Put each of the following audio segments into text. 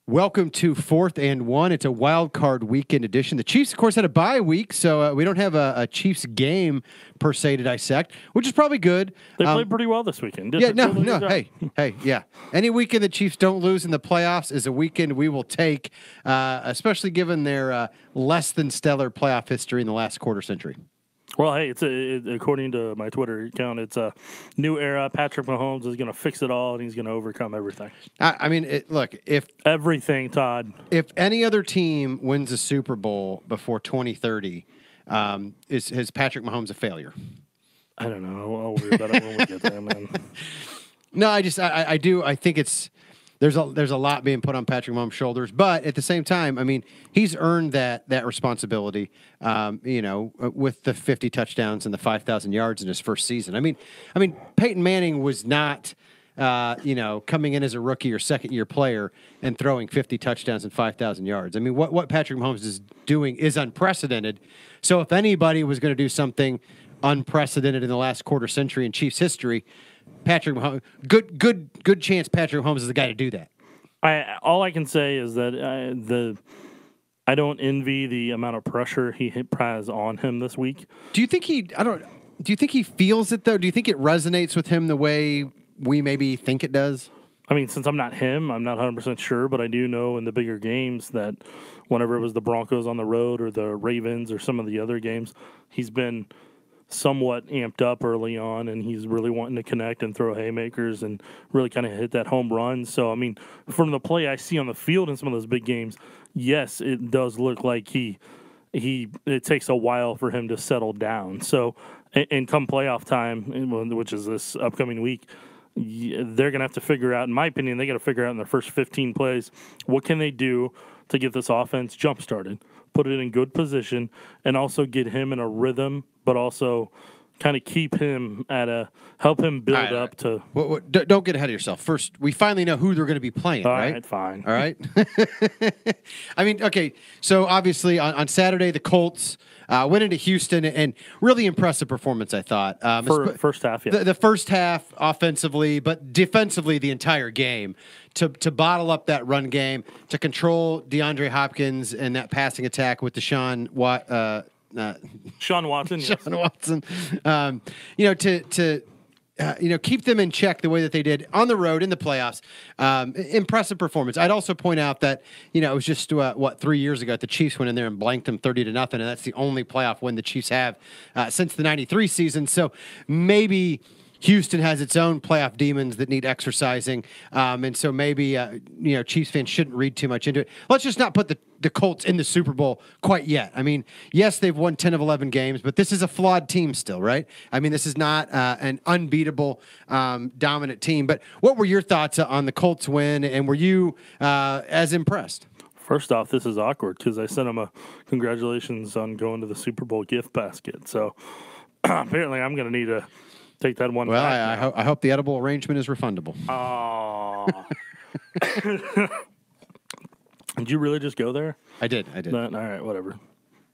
Welcome to 4th and 1. It's a wild card weekend edition. The Chiefs, of course, had a bye week, so we don't have a Chiefs game per se to dissect, which is probably good. They played pretty well this weekend. Hey, yeah. Any weekend the Chiefs don't lose in the playoffs is a weekend we will take, especially given their less than stellar playoff history in the last quarter century. Well, hey, according to my Twitter account, it's a new era. Patrick Mahomes is going to fix it all, and he's going to overcome everything. Look, if everything, Todd. If any other team wins a Super Bowl before 2030, is Patrick Mahomes a failure? I don't know. I'll worry about it when we get there, man. No, I do. I think there's a lot being put on Patrick Mahomes' shoulders, but at the same time, I mean, he's earned that responsibility. With the 50 touchdowns and the 5,000 yards in his first season. I mean, Peyton Manning was not, coming in as a rookie or second-year player and throwing 50 touchdowns and 5,000 yards. I mean, what Patrick Mahomes is doing is unprecedented. So if anybody was going to do something unprecedented in the last quarter century in Chiefs history, Patrick Mahomes, good chance Patrick Mahomes is the guy to do that. All I can say is that I don't envy the amount of pressure he has on him this week. Do you think he feels it though? Do you think it resonates with him the way we maybe think it does? I mean, since I'm not him, I'm not 100% sure, but I do know in the bigger games that whenever it was the Broncos on the road or the Ravens or some of the other games, he's been somewhat amped up early on, and he's really wanting to connect and throw haymakers and really kind of hit that home run. So, I mean, from the play I see on the field in some of those big games, yes, it does look like it takes a while for him to settle down. So, and come playoff time, which is this upcoming week, they're going to have to figure out, in my opinion, they got to figure out in their first 15 plays, what can they do to get this offense jump-started, put it in good position, and also get him in a rhythm, but also kind of keep him help him build up to. Don't get ahead of yourself. First, we finally know who they're going to be playing, right? All right, fine. All right. I mean, okay. So obviously on Saturday, the Colts went into Houston and really impressive performance, I thought. First half, yeah. The first half offensively, but defensively the entire game. To bottle up that run game, to control DeAndre Hopkins and that passing attack with Sean Watson. Sean Watson. Keep them in check the way that they did on the road in the playoffs. Impressive performance. I'd also point out that, it was just 3 years ago that the Chiefs went in there and blanked them 30-0, and that's the only playoff win the Chiefs have since the '93 season. So maybe Houston has its own playoff demons that need exercising, and so maybe Chiefs fans shouldn't read too much into it. Let's just not put the Colts in the Super Bowl quite yet. I mean, yes, they've won 10 of 11 games, but this is a flawed team still, right? I mean, this is not an unbeatable, dominant team. But what were your thoughts on the Colts win, and were you as impressed? First off, this is awkward because I sent him a congratulations on going to the Super Bowl gift basket. So apparently I'm going to need to take that one. Well, back I hope the edible arrangement is refundable. Oh. Did you really just go there? I did. All right, whatever.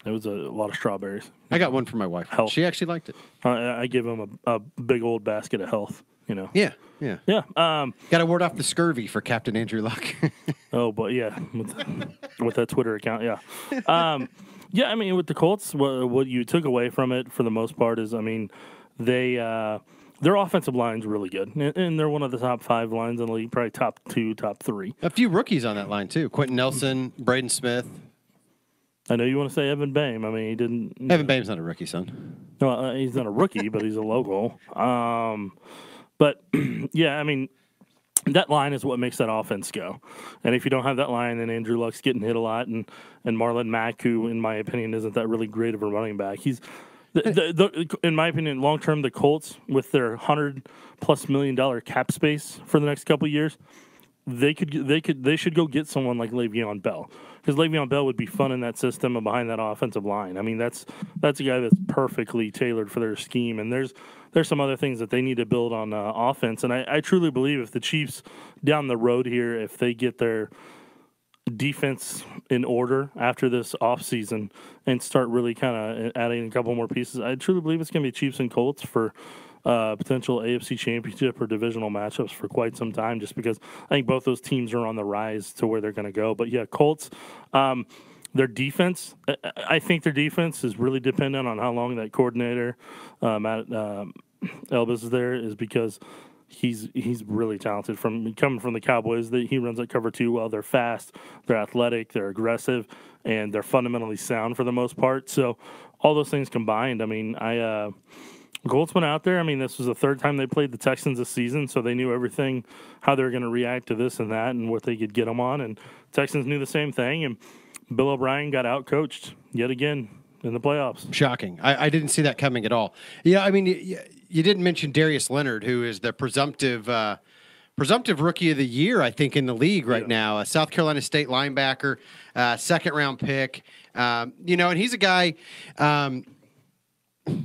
It was a lot of strawberries. I got one for my wife. Health. She actually liked it. I give him a big old basket of health, Yeah. Yeah. Got to ward off the scurvy for Captain Andrew Luck. Oh, but yeah, with that Twitter account, yeah. Yeah, I mean, with the Colts, what you took away from it for the most part is, I mean, their offensive line's really good, and they're one of the top 5 lines in the league, probably top 2, top 3. A few rookies on that line too: Quentin Nelson, Braden Smith. I know you want to say Evan Boehm. I mean, he didn't. Evan Boehm's not a rookie, son. No, he's not a rookie, but he's a local. But yeah, I mean, that line is what makes that offense go. And if you don't have that line, then Andrew Luck's getting hit a lot, and Marlon Mack, who, in my opinion, isn't that really great of a running back. He's in my opinion, long term, the Colts with their $100+ million cap space for the next couple of years, they should go get someone like Le'Veon Bell, because Le'Veon Bell would be fun in that system and behind that offensive line. I mean, that's a guy that's perfectly tailored for their scheme, and there's some other things that they need to build on offense. And I truly believe if the Chiefs down the road here, if they get their defense in order after this offseason and start really kind of adding a couple more pieces, I truly believe it's going to be Chiefs and Colts for potential AFC Championship or divisional matchups for quite some time, just because I think both those teams are on the rise to where they're going to go. But yeah, Colts, their defense, I think their defense is really dependent on how long that coordinator, Matt Elvis, is there, is because he's really talented. Coming from the Cowboys, he runs that cover 2 well. They're fast, they're athletic, they're aggressive, and they're fundamentally sound for the most part. So all those things combined, I mean, Colts went out there. I mean, this was the third time they played the Texans this season, so they knew everything, how they were going to react to this and that, and what they could get them on. And Texans knew the same thing, and Bill O'Brien got out-coached yet again in the playoffs. Shocking. I didn't see that coming at all. Yeah, I mean, you didn't mention Darius Leonard, who is the presumptive rookie of the year, I think, in the league right now. A South Carolina State linebacker, second-round pick. And he's a guy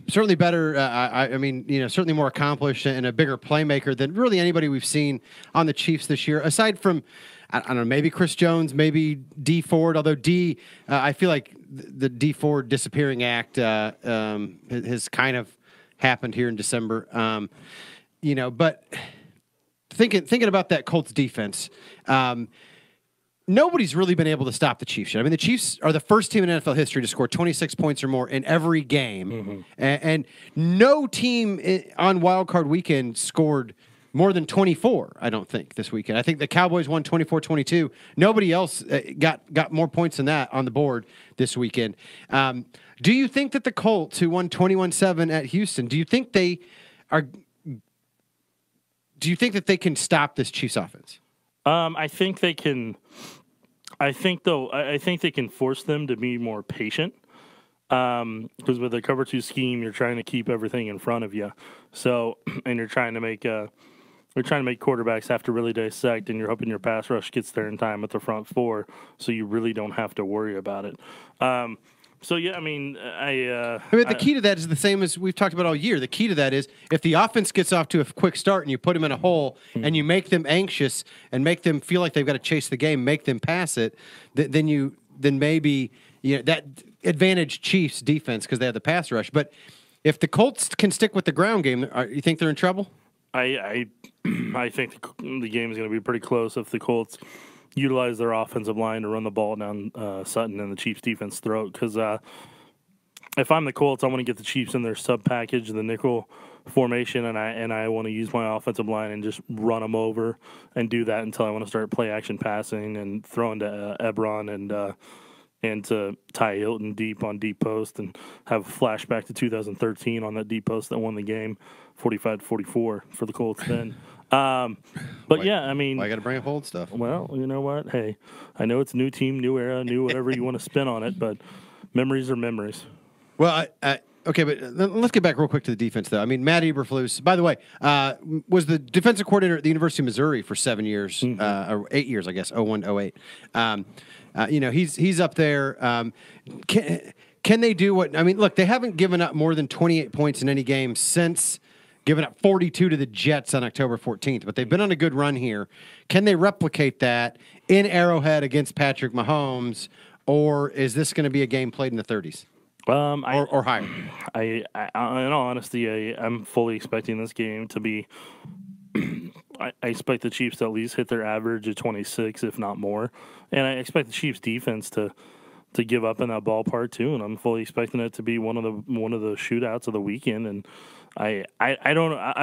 certainly better. I mean, certainly more accomplished and a bigger playmaker than really anybody we've seen on the Chiefs this year, aside from, I don't know, maybe Chris Jones, maybe D Ford, although I feel like the D Ford disappearing act has kind of happened here in December. But thinking about that Colts defense, nobody's really been able to stop the Chiefs yet. I mean, the Chiefs are the first team in NFL history to score 26 points or more in every game. And no team on Wild Card weekend scored more than 24, I don't think, this weekend. I think the Cowboys won 24-22. Nobody else got more points than that on the board this weekend. Do you think that the Colts, who won 21-7 at Houston, do you think that they can stop this Chiefs offense? I think they can. I think they can force them to be more patient. Because with the cover 2 scheme, you're trying to keep everything in front of you. So, and you're trying to make quarterbacks have to really dissect, and you're hoping your pass rush gets there in time at the front 4, so you really don't have to worry about it. So yeah, I mean, the key to that is the same as we've talked about all year. The key to that is if the offense gets off to a quick start and you put them in a hole and you make them anxious and make them feel like they've got to chase the game, make them pass it, then maybe that advantage Chiefs defense because they have the pass rush. But if the Colts can stick with the ground game, you think they're in trouble? I think the game is going to be pretty close if the Colts utilize their offensive line to run the ball down Sutton and the Chiefs' defense throat. Because if I'm the Colts, I want to get the Chiefs in their sub package, the nickel formation, and I want to use my offensive line and just run them over and do that until I want to start play action passing and throwing to Ebron and to Ty Hilton deep on deep post and have a flashback to 2013 on that deep post that won the game 45-44 for the Colts then. But yeah, I mean, I got to bring up old stuff. Well, you know what? Hey, I know it's a new team, new era, new whatever you want to spin on it, but memories are memories. Well, okay, but let's get back real quick to the defense, though. I mean, Matt Eberflus, by the way, was the defensive coordinator at the University of Missouri for 7 years, or 8 years, I guess, 01-08. He's up there. Can they do what? I mean, look, they haven't given up more than 28 points in any game since giving up 42 to the Jets on October 14th, but they've been on a good run here. Can they replicate that in Arrowhead against Patrick Mahomes, or is this going to be a game played in the 30s? Or higher? In all honesty, I'm fully expecting this game to be I expect the Chiefs to at least hit their average of 26, if not more. And I expect the Chiefs defense to give up in that ballpark too, and I'm fully expecting it to be one of the shootouts of the weekend. And I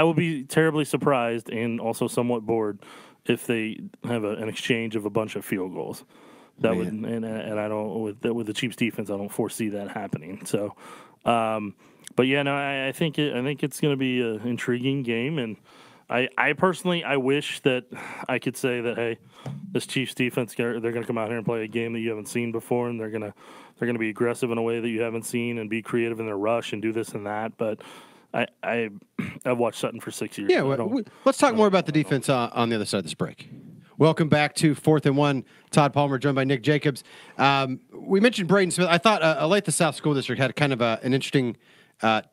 will be terribly surprised and also somewhat bored if they have an exchange of a bunch of field goals. That would and I don't with the Chiefs defense, I don't foresee that happening. So, but yeah, no, I think it's going to be an intriguing game, and I personally wish that I could say that, hey, this Chiefs defense, they're going to come out here and play a game that you haven't seen before, and they're going to be aggressive in a way that you haven't seen and be creative in their rush and do this and that. But I've watched Sutton for 6 years. Yeah, let's talk more about the defense on the other side of this break. Welcome back to 4th and 1. Todd Palmer, joined by Nick Jacobs. We mentioned Braden Smith. I thought Olathe South School District had kind of an interesting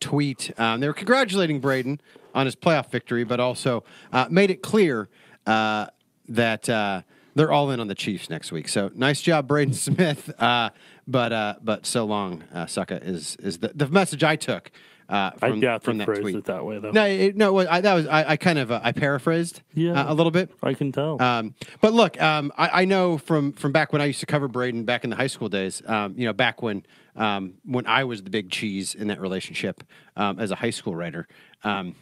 tweet. They were congratulating Braden on his playoff victory, but also made it clear that they're all in on the Chiefs next week. So nice job, Braden Smith. But so long, sucka is the message I took I doubt from they that phrased tweet. it that way, though. No, I kind of I paraphrased a little bit. I can tell. But look, I know from back when I used to cover Braden back in the high school days. Back when I was the big cheese in that relationship as a high school writer. So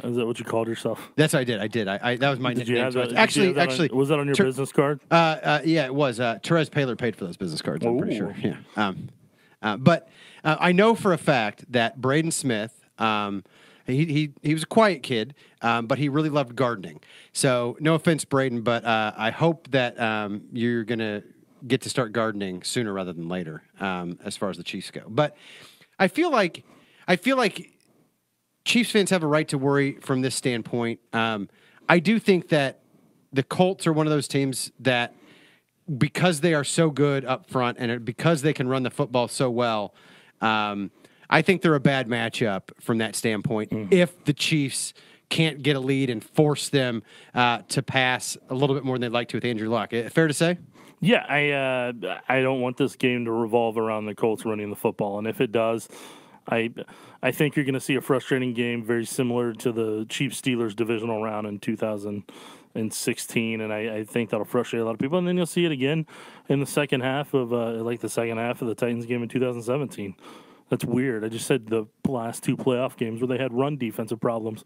is that what you called yourself? That's what I did. I did. That was my Did you nickname. have So that, it's actually, was that on your business card? Yeah, it was. Therese Paler paid for those business cards. I'm pretty sure. Yeah. But I know for a fact that Braden Smith, he was a quiet kid, but he really loved gardening. So no offense, Braden, but I hope that you're gonna get to start gardening sooner rather than later, as far as the Chiefs go. But I feel like Chiefs fans have a right to worry from this standpoint. I do think that the Colts are one of those teams that, because they are so good up front and because they can run the football so well, I think they're a bad matchup from that standpoint. If the Chiefs can't get a lead and force them to pass a little bit more than they'd like to with Andrew Luck. Fair to say? Yeah, I don't want this game to revolve around the Colts running the football, and if it does, I think you're going to see a frustrating game very similar to the Chiefs-Steelers divisional round in 2016, and I think that'll frustrate a lot of people. And then you'll see it again in the second half of the Titans game in 2017. That's weird. I just said the last two playoff games where they had run defensive problems.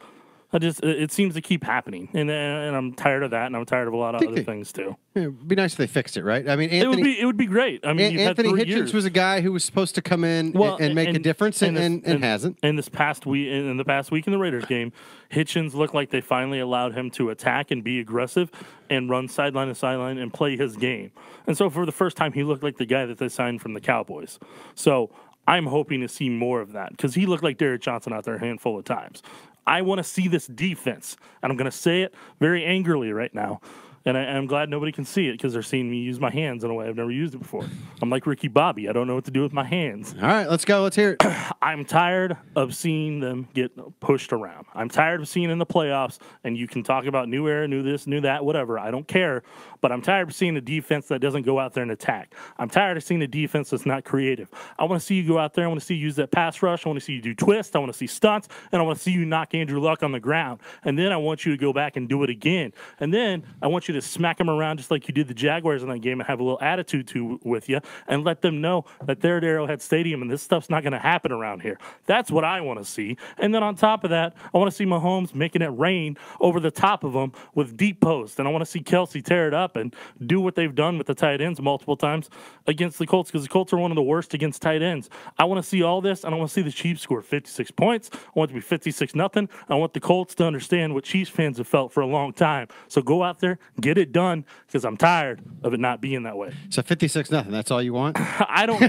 It seems to keep happening, and I'm tired of that, and I'm tired of a lot of other things too. Yeah, it'd be nice if they fixed it, right? I mean, it would be great. I mean, Anthony Hitchens was a guy who was supposed to come in and make a difference, and hasn't. And this past week, in the Raiders game, Hitchens looked like they finally allowed him to attack and be aggressive and run sideline to sideline and play his game. And so for the first time, he looked like the guy that they signed from the Cowboys. So I'm hoping to see more of that because he looked like Derek Johnson out there a handful of times. I want to see this defense, and I'm going to say it very angrily right now, and I'm glad nobody can see it because they're seeing me use my hands in a way I've never used it before. I'm like Ricky Bobby. I don't know what to do with my hands. All right, let's go. Let's hear it. I'm tired of seeing them get pushed around. I'm tired of seeing in the playoffs, and you can talk about new era, new this, new that, whatever. I don't care, but I'm tired of seeing a defense that doesn't go out there and attack. I'm tired of seeing a defense that's not creative. I want to see you go out there. I want to see you use that pass rush. I want to see you do twists. I want to see stunts, and I want to see you knock Andrew Luck on the ground. And then I want you to go back and do it again. And then I want you to smack him around just like you did the Jaguars in that game and have a little attitude with you and let them know that they're at Arrowhead Stadium and this stuff's not going to happen around here. That's what I want to see. And then on top of that, I want to see Mahomes making it rain over the top of them with deep posts. And I want to see Kelsey tear it up and do what they've done with the tight ends multiple times against the Colts because the Colts are one of the worst against tight ends. I want to see all this, and I want to see the Chiefs score 56 points. I want it to be 56-0. I want the Colts to understand what Chiefs fans have felt for a long time. So go out there, get it done, because I'm tired of it not being that way. So 56-0, that's all you want? I don't,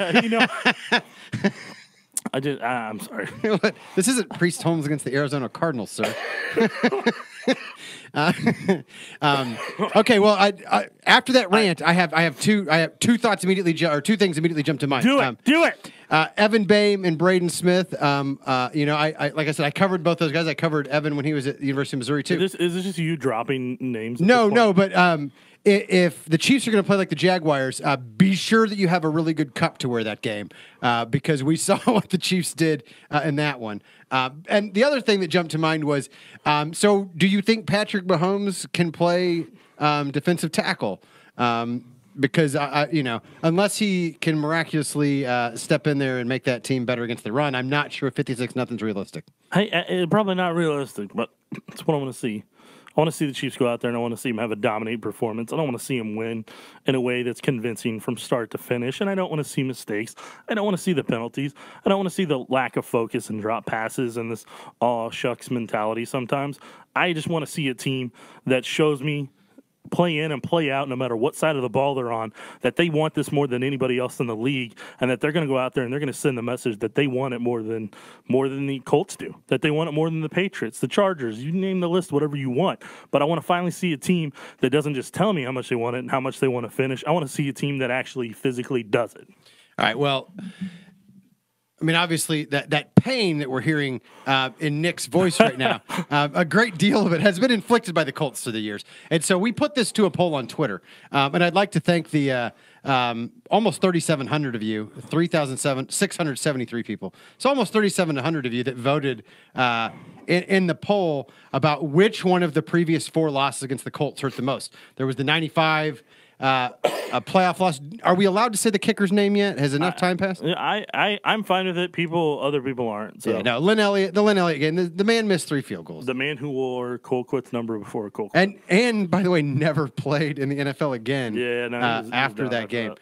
I'm sorry. This isn't Priest Holmes against the Arizona Cardinals, sir. Okay, well, after that rant, I have two thoughts immediately, or two things immediately jump to mind. Do it. Evan Boehm and Braden Smith. I like I said, I covered both those guys. I covered Evan when he was at the University of Missouri too. Is this just you dropping names? No, but if the Chiefs are going to play like the Jaguars, be sure that you have a really good cup to wear that game because we saw what the Chiefs did in that one. And the other thing that jumped to mind was, so do you think Patrick Mahomes can play defensive tackle? Because unless he can miraculously step in there and make that team better against the run, I'm not sure if 56-0 is realistic. Hey, probably not realistic, but it's what I want to see. I want to see the Chiefs go out there, and I want to see them have a dominate performance. I don't want to see them win in a way that's convincing from start to finish, and I don't want to see mistakes. I don't want to see the penalties. I don't want to see the lack of focus and drop passes and this all-shucks mentality sometimes. I just want to see a team that shows me play in and play out no matter what side of the ball they're on, that they want this more than anybody else in the league, and that they're going to go out there and they're going to send the message that they want it more than the Colts do, that they want it more than the Patriots, the Chargers, you name the list, whatever you want. But I want to finally see a team that doesn't just tell me how much they want it and how much they want to finish. I want to see a team that actually physically does it. All right, well, I mean, obviously, that pain that we're hearing in Nick's voice right now, a great deal of it has been inflicted by the Colts through the years. And so we put this to a poll on Twitter. And I'd like to thank the almost 3,700 of you, 3,673 people. So almost 3,700 of you that voted in the poll about which one of the previous 4 losses against the Colts hurt the most. There was the 95 a playoff loss. Are we allowed to say the kicker's name yet? Has enough time passed? I'm fine with it. Other people aren't. So. Yeah, no. Lynn Elliott game. The man missed 3 field goals. The man who wore Cole Quitt's number before Cole. And by the way, never played in the NFL again. Yeah, no, after that game.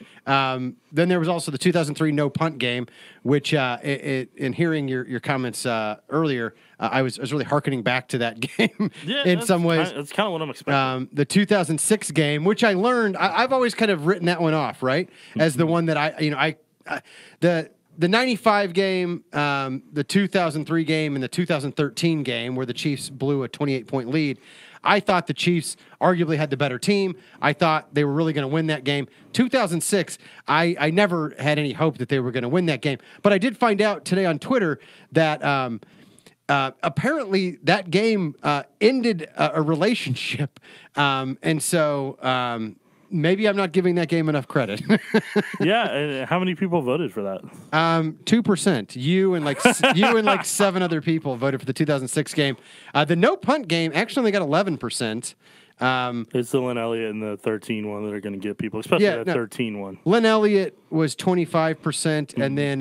Then there was also the 2003 no punt game, which in hearing your comments earlier, I was really hearkening back to that game in some ways. That's kind of what I'm expecting. The 2006 game, which I learned, I've always kind of written that one off, right, as the one that the 95 game, the 2003 game, and the 2013 game where the Chiefs blew a 28-point lead. I thought the Chiefs arguably had the better team. I thought they were really going to win that game. 2006, I never had any hope that they were going to win that game. But I did find out today on Twitter that apparently that game ended a relationship. And so maybe I'm not giving that game enough credit. Yeah. How many people voted for that? 2%. You and like 7 other people voted for the 2006 game. The no punt game actually only got 11%. It's the Lynn Elliott and the 13 one that are going to get people, especially that 13 one. Lynn Elliott was 25%, and then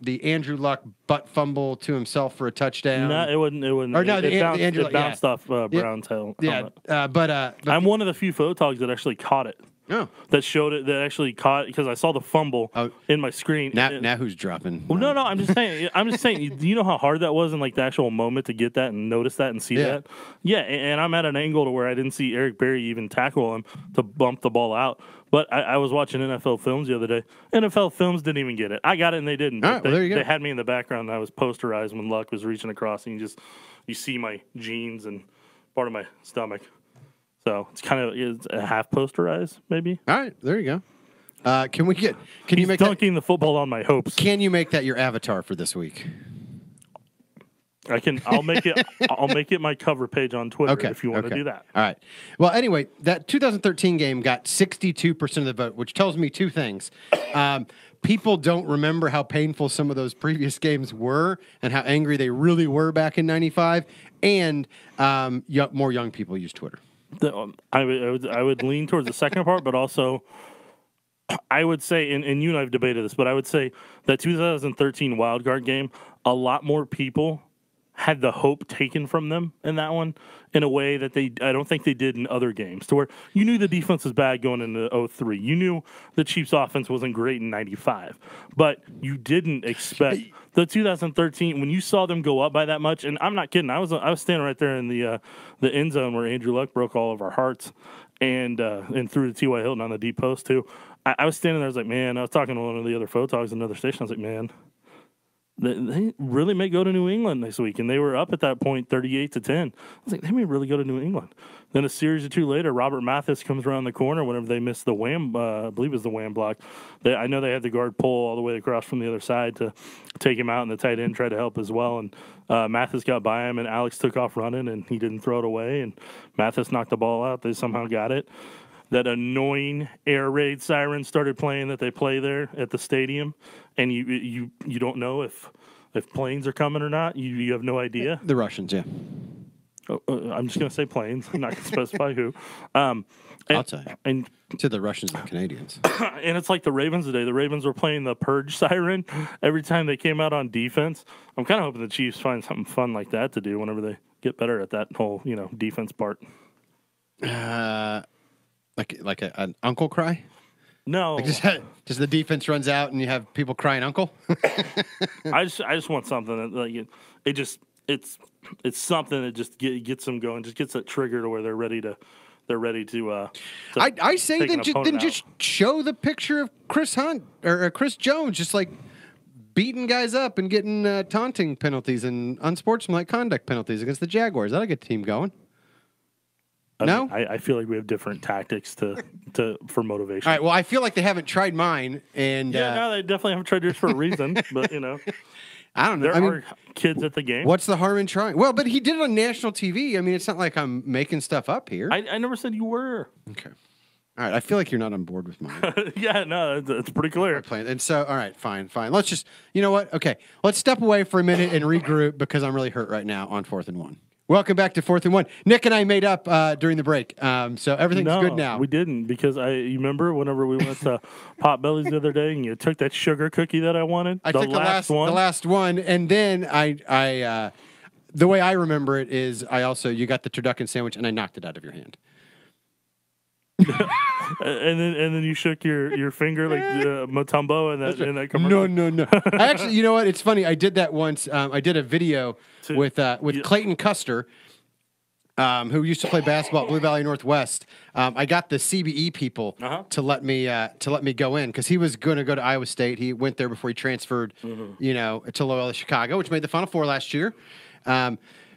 the Andrew Luck butt fumble to himself for a touchdown. No, it wouldn't. Or no, it bounced off Brown's helmet. Yeah, but I'm one of the few photogs that actually caught it. Oh. That showed it. That actually caught because I saw the fumble in my screen. Now who's dropping? Well, no. I'm just saying. Do you know how hard that was in like the actual moment to get that and notice that and see that? Yeah, and I'm at an angle to where I didn't see Eric Berry even tackle him to bump the ball out. But I was watching NFL Films the other day. NFL Films didn't even get it. I got it and they didn't. All right, well, there you go. They had me in the background and I was posterized when Luck was reaching across and you see my jeans and part of my stomach. So it's a half posterized, maybe. All right, there you go. Can you make dunking the football on my hopes? Can you make that your avatar for this week? I can. I'll make it. I'll make it my cover page on Twitter if you want to do that. All right. Well, anyway, that 2013 game got 62% of the vote, which tells me 2 things. People don't remember how painful some of those previous games were and how angry they really were back in '95, and more young people use Twitter. I would lean towards the second part, but also I would say, and you and I have debated this, but I would say that 2013 wild card game, a lot more people had the hope taken from them in that one in a way that I don't think they did in other games, to where you knew the defense was bad going into 2003. You knew the Chiefs' offense wasn't great in 95, but you didn't expect the 2013 when you saw them go up by that much. And I'm not kidding. I was standing right there in the end zone where Andrew Luck broke all of our hearts and threw to T.Y. Hilton on the deep post too. I was standing there. I was like, man. I was talking to one of the other photogs in another station. I was like, man, they really may go to New England this week. And they were up at that point 38-10. I was like, they may really go to New England. Then a series or 2 later, Robert Mathis comes around the corner whenever they missed the wham, I believe it was the wham block. I know they had the guard pull all the way across from the other side to take him out, and the tight end tried to help as well. And Mathis got by him, and Alex took off running, and he didn't throw it away. And Mathis knocked the ball out. They somehow got it. That annoying air raid siren started playing that they play there at the stadium, and you don't know if planes are coming or not. You have no idea. The Russians, yeah. I'm just going to say planes. I'm not going to specify who. I'll tell you. And to the Russians and Canadians. And it's like the Ravens today. The Ravens were playing the purge siren every time they came out on defense. I'm kind of hoping the Chiefs find something fun like that to do whenever they get better at that whole defense part. Like an uncle cry? No. Like just the defense runs out and you have people crying uncle? I just want something that like it's something that just gets them going, just gets that trigger to where they're ready to I say then just show the picture of Chris Hunt or Chris Jones just like beating guys up and getting taunting penalties and unsportsmanlike conduct penalties against the Jaguars. That'll get the team going. No? I feel like we have different tactics for motivation. All right. Well, I feel like they haven't tried mine, and No, they definitely haven't tried yours for a reason. But I don't know. there are kids at the game. What's the harm in trying? Well, but he did it on national TV. I mean, it's not like I'm making stuff up here. I never said you were. Okay. All right. I feel like you're not on board with mine. Yeah, no, it's pretty clear. And so, all right, fine. Let's just, you know what? Okay, let's step away for a minute and regroup because I'm really hurt right now on 4th and 1. Welcome back to 4th and 1. Nick and I made up during the break, so everything's good now. We didn't because you remember whenever we went to Potbelly's the other day and you took that sugar cookie that I wanted. I took the last one, and then I the way I remember it is you got the turducken sandwich and I knocked it out of your hand. and then you shook your finger like Mutombo in that commercial. No. I actually, you know what? It's funny. I did that once. I did a video with Clayton Custer, who used to play basketball at Blue Valley Northwest. I got the CBE people to let me go in because he was going to go to Iowa State. He went there before he transferred, to Loyola Chicago, which made the Final Four last year.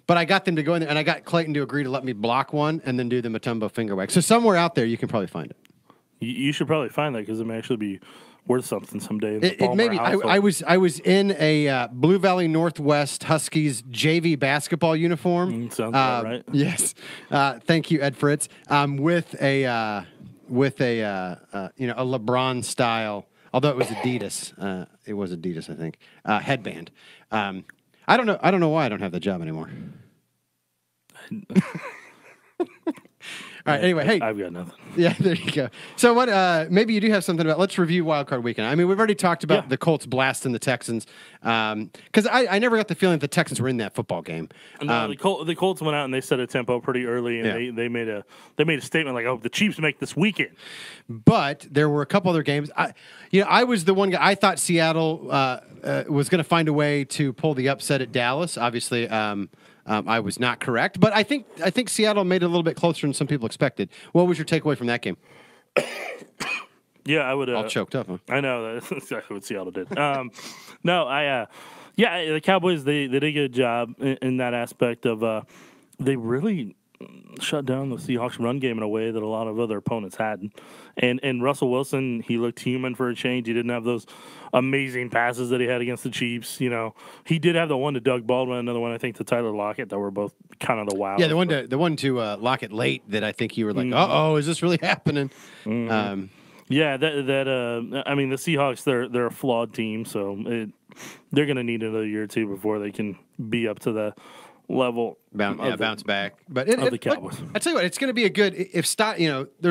But I got them to go in there, and I got Clayton to agree to let me block one and then do the Mutombo finger wag. So somewhere out there, you can probably find it. You should probably find that because it may actually be worth something someday. It maybe. I was in a Blue Valley Northwest Huskies JV basketball uniform. Sounds about right. Yes. Thank you, Ed Fritz. With a LeBron style. Although it was Adidas. It was Adidas, I think. Headband. I don't know why I don't have that job anymore. All right. Anyway, hey, I've got nothing. Yeah, there you go. So what? Maybe you do have something about. Let's review Wild Card Weekend. I mean, we've already talked about the Colts blasting the Texans because I never got the feeling that the Texans were in that football game. No, the Colts went out and they set a tempo pretty early, and they made a statement like, "Oh, the Chiefs make this weekend." But there were a couple other games. I was the one guy. I thought Seattle was going to find a way to pull the upset at Dallas. Obviously. I was not correct, but I think Seattle made it a little bit closer than some people expected. What was your takeaway from that game? Yeah, I would. All choked up. Huh? I know that's exactly what Seattle did. The Cowboys they did a good job in that aspect of they really shut down the Seahawks run game in a way that a lot of other opponents hadn't. And Russell Wilson, he looked human for a change. He didn't have those amazing passes that he had against the Chiefs. He did have the one to Doug Baldwin, another one I think to Tyler Lockett that were both kind of the wow. Yeah, the one to Lockett late that I think you were like, uh-oh, is this really happening? Mm-hmm. I mean the Seahawks they're a flawed team, so they're going to need another year or two before they can be up to the level bounce back. But of the Cowboys. I tell you what, it's going to be a good there's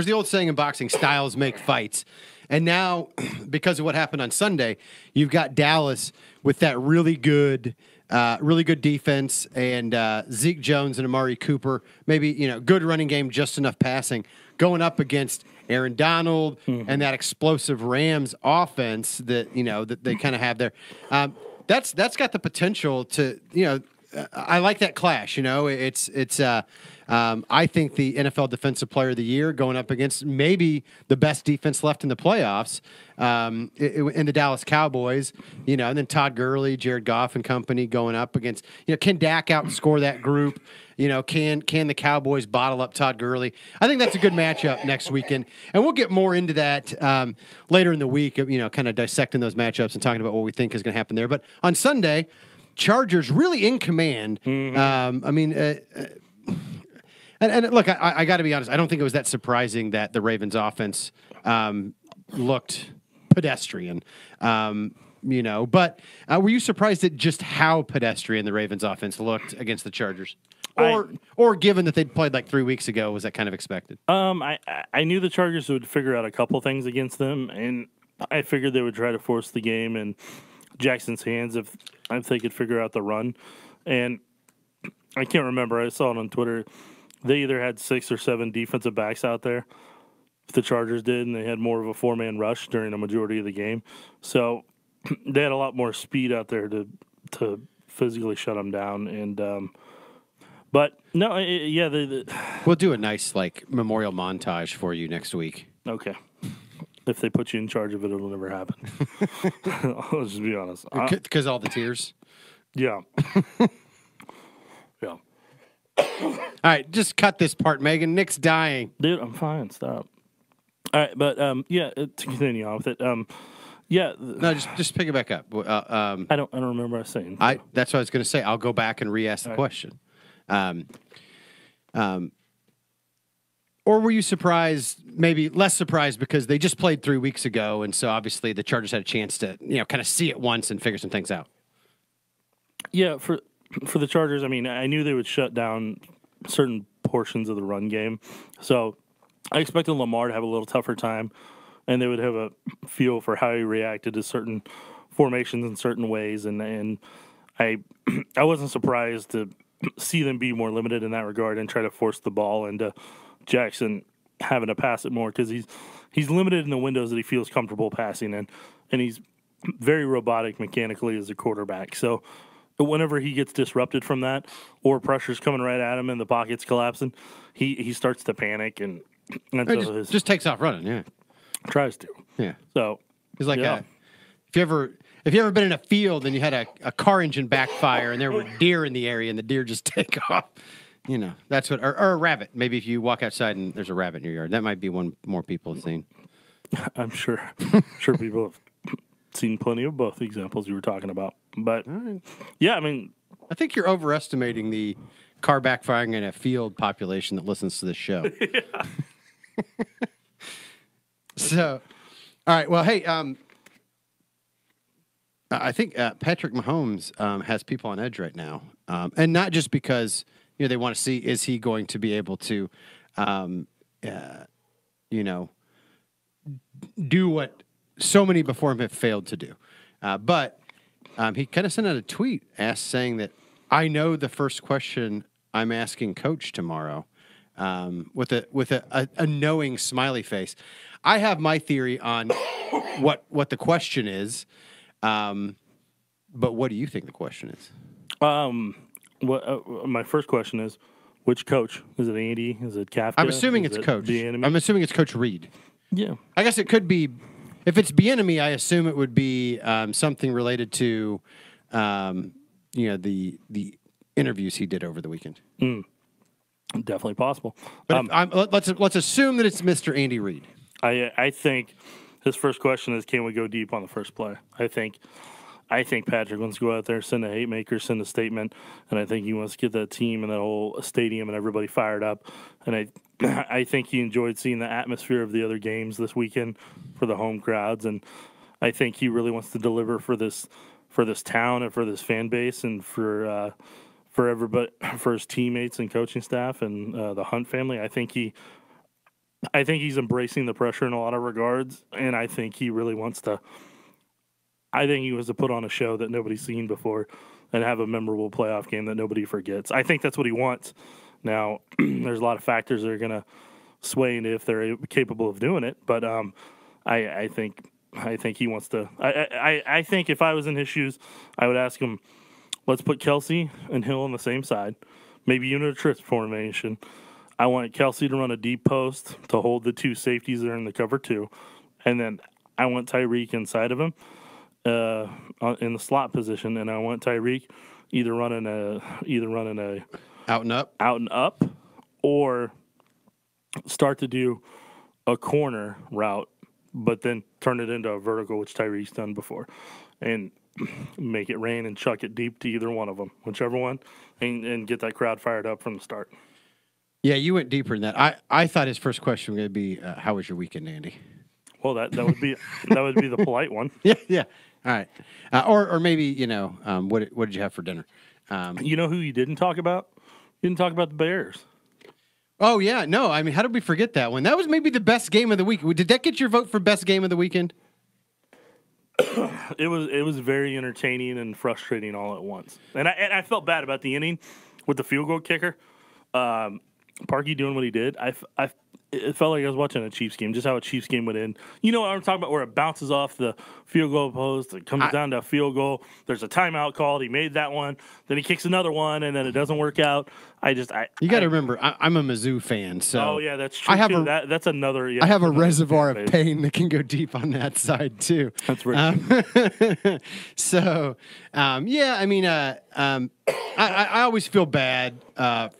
the old saying in boxing, styles make fights. And now, because of what happened on Sunday, you've got Dallas with that really good defense and Zeke Jones and Amari Cooper, maybe good running game, just enough passing, going up against Aaron Donald and that explosive Rams offense that that they kind of have there. That's got the potential to I like that clash. It's I think the NFL Defensive Player of the Year going up against maybe the best defense left in the playoffs in the Dallas Cowboys. And then Todd Gurley, Jared Goff and company going up against. Can Dak outscore that group? Can the Cowboys bottle up Todd Gurley? I think that's a good matchup next weekend, and we'll get more into that later in the week. Kind of dissecting those matchups and talking about what we think is going to happen there. But on Sunday, Chargers really in command. And look, I got to be honest. I don't think it was that surprising that the Ravens' offense looked pedestrian. But were you surprised at just how pedestrian the Ravens' offense looked against the Chargers? Or given that they'd played like 3 weeks ago, was that kind of expected? I knew the Chargers would figure out a couple things against them, and I figured they would try to force the game in Jackson's hands if they could figure out the run. And I can't remember. I saw it on Twitter. They either had 6 or 7 defensive backs out there, if the Chargers did, and they had more of a 4-man rush during a majority of the game. So they had a lot more speed out there to physically shut them down. And but no, we'll do a nice memorial montage for you next week. Okay. If they put you in charge of it, it'll never happen. I'll just be honest. Because all the tears? Yeah. Yeah. All right, just cut this part, Megan. Nick's dying. Dude, I'm fine. Stop. All right, but to continue on with it. No, just pick it back up. I don't remember what I was saying. So. That's what I was going to say. I'll go back and re-ask the question. Or were you surprised, maybe less surprised, because they just played 3 weeks ago, and so obviously the Chargers had a chance to, kind of see it once and figure some things out? Yeah, for the Chargers, I mean, I knew they would shut down certain portions of the run game, so I expected Lamar to have a little tougher time, and they would have a feel for how he reacted to certain formations in certain ways, and I wasn't surprised to see them be more limited in that regard and try to force the ball into Jackson having to pass it more, because he's limited in the windows that he feels comfortable passing in, and he's very robotic mechanically as a quarterback. So whenever he gets disrupted from that, or pressure's coming right at him and the pocket's collapsing, he starts to panic and so just takes off running. Yeah, tries to. Yeah. So he's like, if you ever been in a field and you had a car engine backfire and there were deer in the area and the deer just take off. That's what, or a rabbit. Maybe if you walk outside and there's a rabbit in your yard, that might be one more people have seen. I'm sure people have seen plenty of both examples you were talking about. But yeah, I mean, I think you're overestimating the car backfiring in a field population that listens to this show. So, all right. Well, hey, I think Patrick Mahomes has people on edge right now, and not just because they want to see, is he going to be able to, do what so many before him have failed to do. But he kind of sent out a tweet saying that I know the first question I'm asking Coach tomorrow, with a knowing smiley face. I have my theory on what the question is, but what do you think the question is? My first question is, which coach? Is it Andy? Is it Kafka? I'm assuming it's Coach. I'm assuming it's Coach Reed. Yeah. I guess it could be. If it's Bieniemy, I assume it would be something related to, the interviews he did over the weekend. Definitely possible. But let's assume that it's Mr. Andy Reid. I think his first question is, can we go deep on the first play? I think Patrick wants to go out there, send a haymaker, send a statement, and I think he wants to get that team and that whole stadium and everybody fired up. And I think he enjoyed seeing the atmosphere of the other games this weekend for the home crowds, and I think he really wants to deliver for this town and for this fan base and for everybody, for his teammates and coaching staff and the Hunt family. I think he's embracing the pressure in a lot of regards, and I think he really wants to. I think he wants to put on a show that nobody's seen before and have a memorable playoff game that nobody forgets. I think that's what he wants. Now, there's a lot of factors that are going to sway into if they're capable of doing it, but I think he wants to. I think if I was in his shoes, I would ask him, let's put Kelsey and Hill on the same side, maybe unit a trips formation. I want Kelsey to run a deep post to hold the two safeties that are in the cover two, and then I want Tyreek inside of him in the slot position, and I want Tyreek either running a out and up, or start to do a corner route, but then turn it into a vertical, which Tyreek's done before, and make it rain and chuck it deep to either one of them, whichever one, and get that crowd fired up from the start. Yeah, you went deeper than that. I thought his first question was going to be, "How was your weekend, Andy?" Well, that would be the polite one. Yeah. All right. Or maybe what did you have for dinner? You know who you didn't talk about? You didn't talk about the Bears. Oh yeah, no. I mean, how did we forget that one? That was maybe the best game of the week. Did that get your vote for best game of the weekend? It was very entertaining and frustrating all at once, and I felt bad about the inning with the field goal kicker. Parkey doing what he did. It felt like I was watching a Chiefs game, just how a Chiefs game would end. You know what I'm talking about, where it bounces off the field goal post, it comes down to a field goal. There's a timeout called. He made that one. Then he kicks another one, and then it doesn't work out. You got to remember, I'm a Mizzou fan, so oh yeah, that's true. Too. That's another. Yeah, I have a reservoir of pain that can go deep on that side too. That's right. So, yeah, I mean, I always feel bad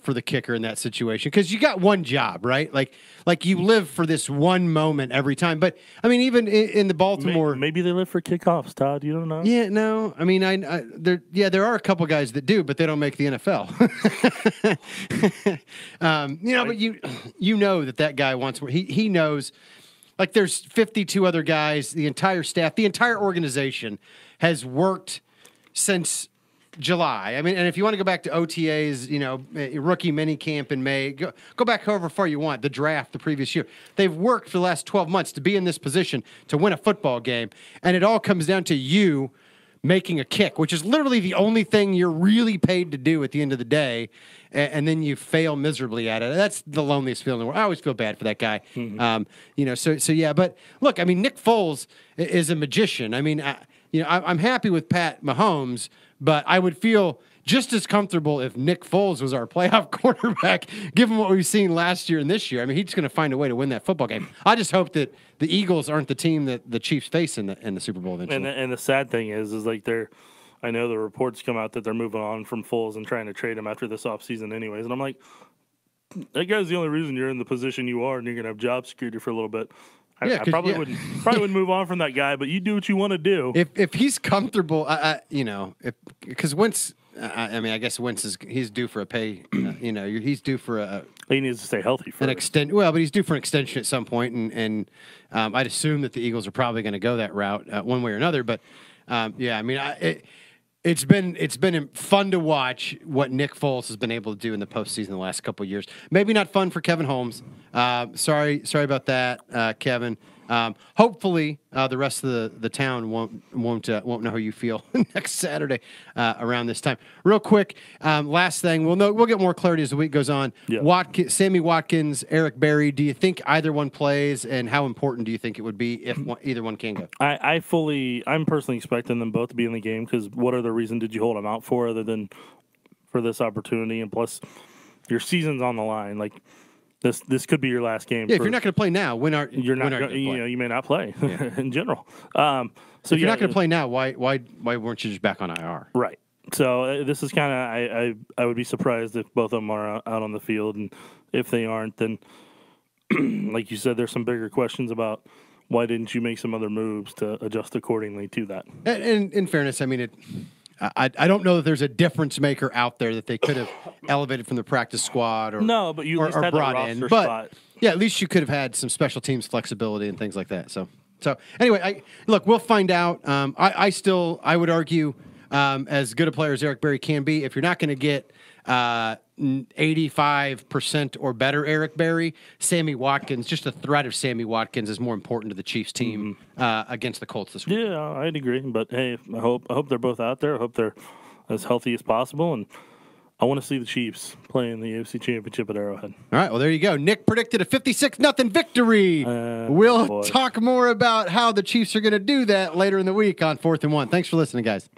for the kicker in that situation because you got one job, right? Like you live for this one moment every time. But I mean, even in the Baltimore, maybe they live for kickoffs. Todd, you don't know? Yeah, no. I mean, there are a couple guys that do, but they don't make the NFL. But you know that guy wants. He knows. Like there's 52 other guys. The entire staff, the entire organization has worked since July. I mean, and if you want to go back to OTAs, rookie mini camp in May, go back however far you want, the draft the previous year. They've worked for the last 12 months to be in this position to win a football game, and it all comes down to you making a kick, which is literally the only thing you're really paid to do at the end of the day, and then you fail miserably at it. That's the loneliest feeling in the world. I always feel bad for that guy. Mm-hmm. So yeah, but look, I mean, Nick Foles is a magician. I mean, I'm happy with Pat Mahomes, but I would feel just as comfortable if Nick Foles was our playoff quarterback, given what we've seen last year and this year. I mean, he's going to find a way to win that football game. I just hope that the Eagles aren't the team that the Chiefs face in the Super Bowl eventually. And the sad thing is like I know the reports come out that they're moving on from Foles and trying to trade him after this offseason anyways. And I'm like, that guy's the only reason you're in the position you are, and you're going to have job security for a little bit. I probably wouldn't move on from that guy, but you do what you want to do. If he's comfortable, because Wentz, I mean, I guess Wentz he's due for a pay. He's due for he needs to stay healthy first. But he's due for an extension at some point, and I'd assume that the Eagles are probably going to go that route one way or another. But yeah, I mean, It's been fun to watch what Nick Foles has been able to do in the postseason the last couple of years. Maybe not fun for Kevin Holmes. Sorry about that, Kevin. Hopefully, the rest of the town won't know how you feel next Saturday around this time. Real quick, last thing, we'll get more clarity as the week goes on. Yeah. Sammy Watkins, Eric Berry. Do you think either one plays, and how important do you think it would be if either one can go? I'm personally expecting them both to be in the game because what other reason did you hold them out for other than for this opportunity? And plus, your season's on the line. Like. This could be your last game. Yeah, if you're not going to play now, you may not play in general. So if you're not going to play now, why weren't you just back on IR? Right. So this is kind of I would be surprised if both of them are out on the field, and if they aren't, then like you said, there's some bigger questions about why didn't you make some other moves to adjust accordingly to that. And in fairness, I mean I don't know that there's a difference maker out there that they could have elevated from the practice squad or you at least had brought in. But yeah, at least you could have had some special teams flexibility and things like that. So anyway, look, we'll find out. I would argue as good a player as Eric Berry can be, if you're not going to get 85% or better Eric Berry, Sammy Watkins, just the threat of Sammy Watkins is more important to the Chiefs team against the Colts this week. Yeah, I'd agree. But hey, I hope they're both out there. I hope they're as healthy as possible, and I want to see the Chiefs play in the AFC Championship at Arrowhead. All right, well, there you go. Nick predicted a 56-0 victory. We'll talk more about how the Chiefs are going to do that later in the week on 4th and 1. Thanks for listening, guys.